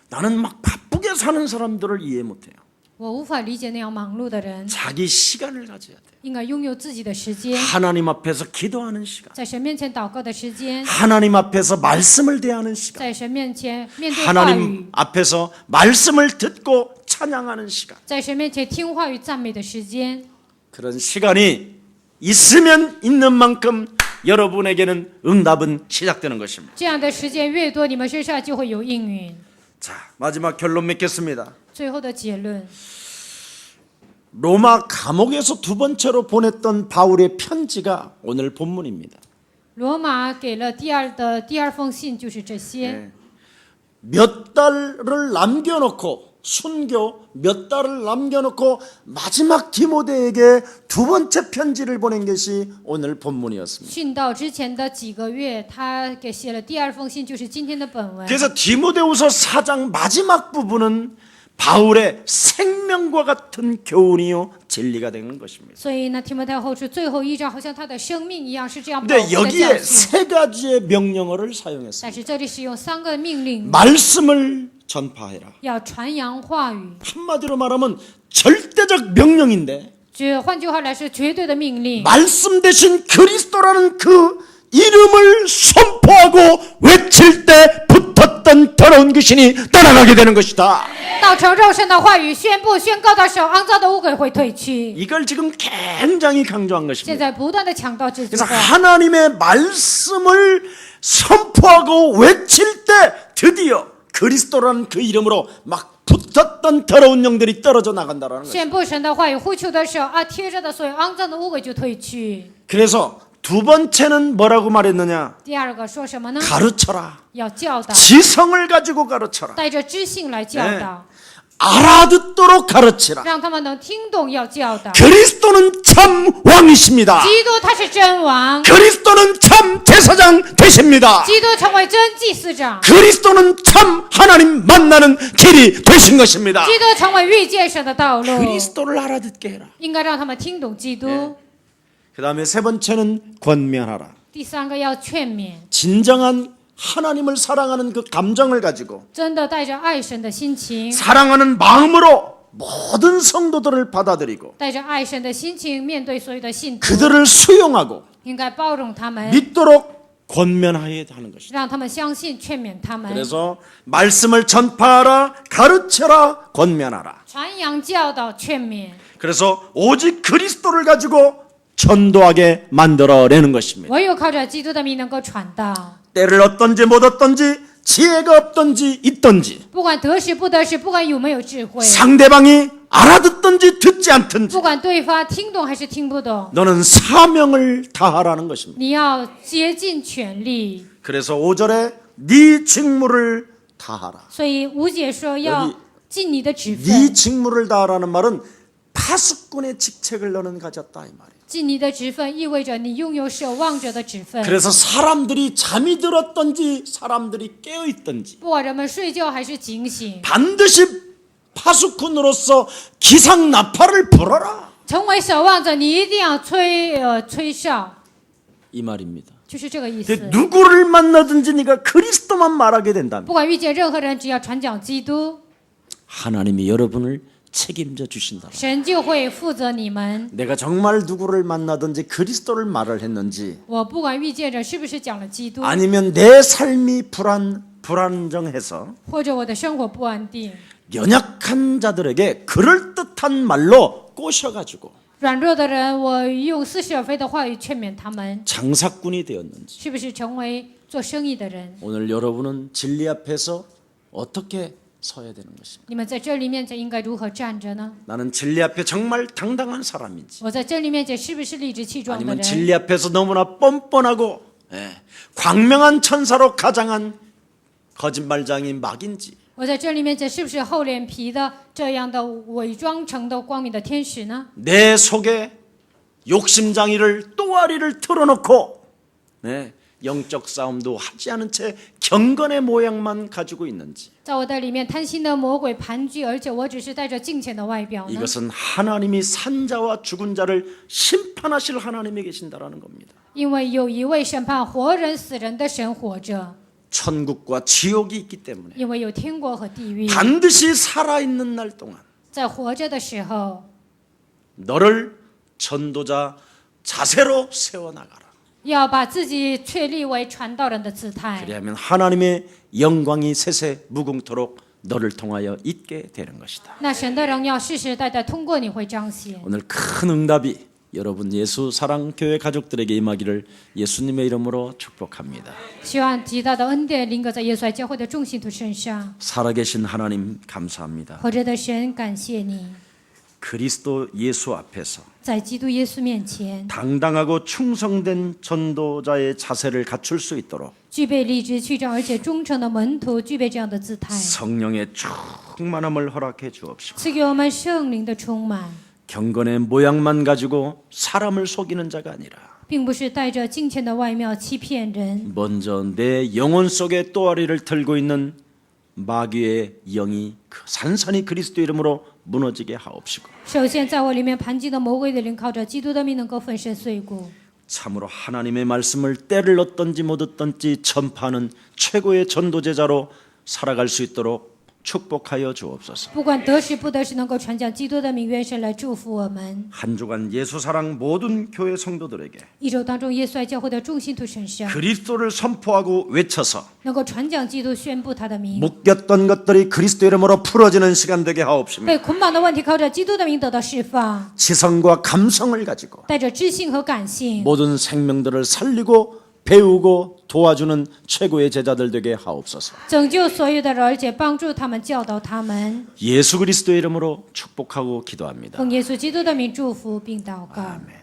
나는 막 바쁘게 사는 사람들을 이해 못해요. 我无法理解那样忙碌的人， 자기 시간을 가져야 돼. 应该拥有自己的时间， 하나님 앞에서 기도하는 시간. 在神面前祷告的时间， 하나님 앞에서 말씀을 대하는 시간. 在神面前面对话 하나님 语， 앞에서 말씀을 듣고 찬양하는 시간. 在神面前听话语赞美的时间。 그런 시간이 있으면 있는 만큼 여러분에게는 응답은 시작되는 것입니다. 这样的时间越多，你们身上就会有应允。 자, 마지막 결론 맺겠습니다. 最后的结论， 로마 감옥에서 두 번째로 보냈던 바울의 편지가 오늘 본문입니다. 罗马给了第二封信就是这些。 네. 몇 달을 남겨놓고 순교 몇 달을 남겨놓고 마지막 디모데에게 두 번째 편지를 보낸 것이 오늘 본문이었습니다. 殉道之前的几个月，他给写了第二封信，就是今天的本文。 그래서 디모데후서 4장 마지막 부분은 바울의 생명과 같은 교훈이요 진리가 되는 것입니다. 所以呢，提摩太后书最后一章好像他的生命一样，是这样宝 근데 贵的教 여기에 训。 세 가지의 명령어를 사용했습니다. 但是这里是用3个命令， 말씀을 전파해라. 要传扬话语。 한마디로 말하면 절대적 명령인데 换句话来说，绝对的命令。 말씀 대신 그리스도라는 그 이름을 선포하고 외칠 때 붙었던 더러운 귀신이 떠나가게 되는 것이다. 道成肉身的话语宣布宣告的时候，肮脏的污鬼会退去。 이걸 지금 굉장히 강조한 现 것입니다. 在不断的强调这句 그래서 话。 하나님의 말씀을 선포하고 외칠 때 드디어 그리스도라는 그 이름으로 막 붙었던 더러운 영들이 떨어져 나간다라는 거예요. 宣布神的话语呼求的时候啊，贴着的所有肮脏的污鬼就退去。 그래서 두 번째는 뭐라고 말했느냐? 第二个说什么呢？ 가르쳐라. 要教导， 지성을 가지고 가르쳐라. 带着知性来教导， 알아듣도록 가르치라. 让他们能听懂，要教导。 그리스도는 참 왕이십니다. 基督他是真王， 그리스도는 참 제사장 되십니다. 基督成为真祭司长， 그리스도는 참 하나님 만나는 길이 되신 것입니다. 基督成为遇见神的道路。 그리스도를 알아듣게 해라. 应该让他们听懂基督。 그 다음에 세 번째는 권면하라. 第三个要劝勉， 진정한 하나님을 사랑하는 그 감정을 가지고 真的带着爱神的心情， 사랑하는 마음으로 모든 성도들을 받아들이고 带着爱神的心情面对所有的信徒， 그들을 수용하고 应该包容他们， 믿도록 권면하여야 하는 것이다. 让他们相信，劝勉他们， 그래서 말씀을 전파하라, 가르쳐라, 권면하라. 传扬教导劝勉， 그래서 오직 그리스도를 가지고 전도하게 만들어내는 것입니다. 唯有靠着基督的名能够传道。 때를 얻든지 못 얻든지 지혜가 없든지 있든지 不管得时不得时，不管有没有智慧， 상대방이 알아듣든지 듣지 않든지 不管对方听懂还是听不懂， 너는 사명을 다하라는 것입니다. 你要竭尽全力。 그래서 5절에 네 직무를 다하라. 所以吴姐说要 여기 尽你的职 네 分， 직무를 다하라는 말은 파수꾼의 직책을 너는 가졌다 이 말이에요. 尽你的职分意味着你拥有守望者的职分。 그래서 사람들이 잠이 들었든지 사람들이 깨어 있든지 不管人们睡觉还是警醒， 반드시 파수꾼으로서 기상 나팔을 불어라. 成为守望者，你一定要吹哨， 이 말입니다. 就是这个意思。 누구를 만나든지 네가 그리스도만 말하게 된다면 不管遇见任何人，只要传讲基督， 하나님이 여러분을 책임져 주신다. 神就会负责你们。 내가 정말 누구를 만나든지 그리스도를 말을 했는지 我不管遇见人是不是讲了基督， 아니면 내 삶이 불안정해서 或者我的生活不安定， 연약한 자들에게 그럴듯한 말로 꼬셔가지고 软弱的人，我用似是而非的话语劝勉他们， 장사꾼이 되었는지 是不是成为做生意的人？ 오늘 여러분은 진리 앞에서 어떻게 서야 되는 것입니다. 你们在真理面前应该如何站着呢？ 나는 진리 앞에 정말 당당한 사람인지 我在真理面前是不是理直气壮的 아니면 人？ 진리 앞에서 너무나 뻔뻔하고 광명한 천사로 가장한 거짓말장인 막인지 我在真理面前是不是厚脸皮的这样的伪装成的光明的天使呢？ 내 속에 욕심장이를 또아리를 틀어놓고 영적 싸움도 하지 않은 채 경건의 모양만 가지고 있는지 在我的里面贪心的魔鬼盘踞，而且我只是带着敬虔的外表呢？ 이것은 하나님이 산자와 죽은 자를 심판하실 하나님이 계신다라는 겁니다. 因为有一位审判活人死人的神活着， 천국과 지옥이 있기 때문에 因为有天国和地狱。 반드시 살아있는 날 동안 在活着的时候， 너를 전도자 자세로 세워나가라. 要把自己确立为传道人的姿态， 그리하면 하나님의 영광이 세세 무궁토록 너를 통하여 있게 되는 것이다. 那神的荣耀世世代代通过你会彰显。 오늘 큰 응답이 여러분 예수 사랑 교회 가족들에게 임하기를 예수님의 이름으로 축복합니다. 希望极大的恩典临格在耶稣爱教会的众信徒身上。 살아계신 하나님 감사합니다. 活着的神，感谢你。 그리스도 예수 앞에서 在基督耶稣面前， 당당하고 충성된 전도자의 자세를 갖출 수 있도록 具备理直气壮而且忠诚的门徒具备这样的姿态， 성령의 충만함을 허락해 주옵시고 赐给我们圣灵的充满， 경건의 모양만 가지고 사람을 속이는 자가 아니라 并不是带着金钱的外貌欺骗人， 먼저 내 영혼 속에 또아리를 들고 있는 마귀의 영이 산산이 그리스도 이름으로 무너지게 하옵시고 首先在我里面盘踞的魔鬼的灵，靠着基督的名能够粉身碎骨。 참으로 하나님의 말씀을 때를 얻든지 못 얻든지 전파하는 최고의 전도제자로 살아갈 수 있도록 축복하여 주옵소서. 不管得时不得时，能够传讲基督的名，愿神来祝福我们。 한 주간 예수사랑 모든 교회 성도들에게 一周当中，耶稣爱教会的众信徒神圣， 그리스도를 선포하고 외쳐서 能够传讲基督，宣布他的名。 묶였던 것들이 그리스도 이름으로 풀어지는 시간 되게 하옵시며 被捆绑的问题，靠着基督的名得到释放， 지성과 감성을 가지고 带着知性和感性， 모든 생명들을 살리고 배우고 도와주는 최고의 제자들 되게 하옵소서. 拯救所有的人，而且帮助他们，教导他们。 예수 그리스도의 이름으로 축복하고 기도합니다. 奉耶稣基督的名祝福并祷告。 아멘.